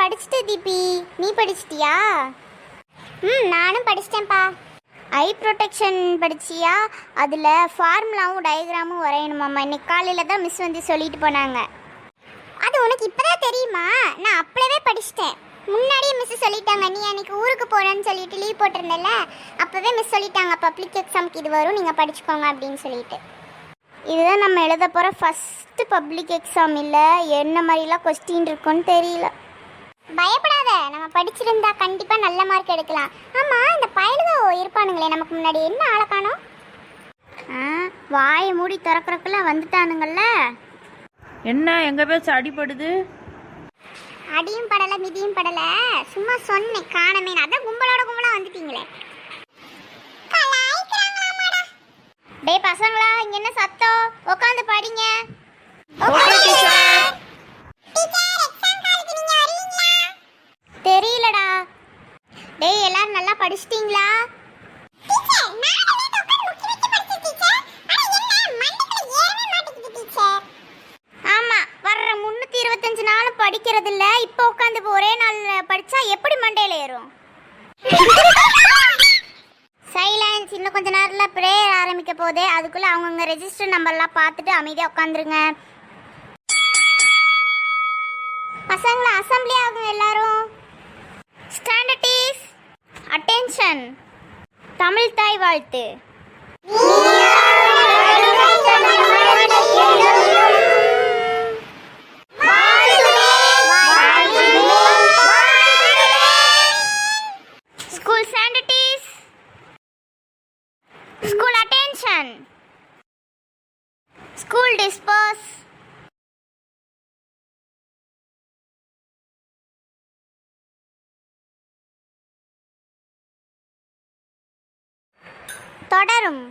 படிச்சுட்டு தீபி, நீ படிச்சிட்டியா? நானும் படிச்சிட்டேன்ப்பா. ஐ ப்ரொடெக்ஷன் படிச்சியா? அதில் ஃபார்முலாவும் டயக்ராமும் வரையணுமாம்மா. இன்னைக்கு காலையில் தான் மிஸ் வந்து சொல்லிட்டு போனாங்க. அது உனக்கு இப்போதான் தெரியுமா? நான் அப்பளவே படிச்சிட்டேன். முன்னாடியே மிஸ் சொல்லிட்டாங்க. நீ அன்னைக்கு ஊருக்கு போகிறேன்னு சொல்லிட்டு லீவ் போட்டிருந்தல, அப்போவே மிஸ் சொல்லிட்டாங்க பப்ளிக் எக்ஸாமுக்கு இது வரும், நீங்கள் படிச்சுக்கோங்க அப்படின்னு சொல்லிட்டு. இதுதான் நம்ம எழுத போகிற ஃபஸ்ட்டு பப்ளிக் எக்ஸாம். இல்லை என்ன மாதிரிலாம் கொஸ்டின் இருக்குன்னு தெரியல. பயப்படாத, நம்ம படிச்சிருந்தா கண்டிப்பாக நல்ல மார்க் எடுக்கலாம். ஆமாம், இந்த பயலுக இருப்பானுங்களே நமக்கு முன்னாடி, என்ன ஆளை காணோம்? வாயை மூடி திறக்கிறக்குள்ள வந்துட்டானுங்கள்ல. என்ன எங்க பேச்சு அடிபடுது? அடியும் படலை மிதியும் படலை, சும்மா சொன்னேன் காணமே. அதான் கும்பலோட கும்பலாக வந்துட்டீங்களே. டேய் பசங்களா, இங்க என்ன சத்தம்? உட்காந்து படிங்க. தெரியலடா. டேய் எல்லாரும் நல்லா படிச்சிட்டீங்களா? ஆமா, வர்ற 325 நாளும் படிக்கிறது இல்ல. இப்போ உட்காந்து ஒரே நாள் படிச்சா எப்படி மண்டையில ஏறும்? சைலன்ஸ். இன்னும் கொஞ்ச நேரத்தில் ப்ரேயர் ஆரம்பிக்க போதே, அதுக்குள்ளே அவங்கவுங்க ரெஜிஸ்டர் நம்பர்லாம் பார்த்துட்டு அமைதியாக உட்காந்துருங்க. பசங்களா, அசம்பிளி ஆகுங்க எல்லாரும். ஸ்டாண்டர்டீஸ் அட்டென்ஷன். தமிழ் தாய் வாழ்த்து. School ஸ்டாண்டர்டீஸ். School attention. School disperse. தொடரும்.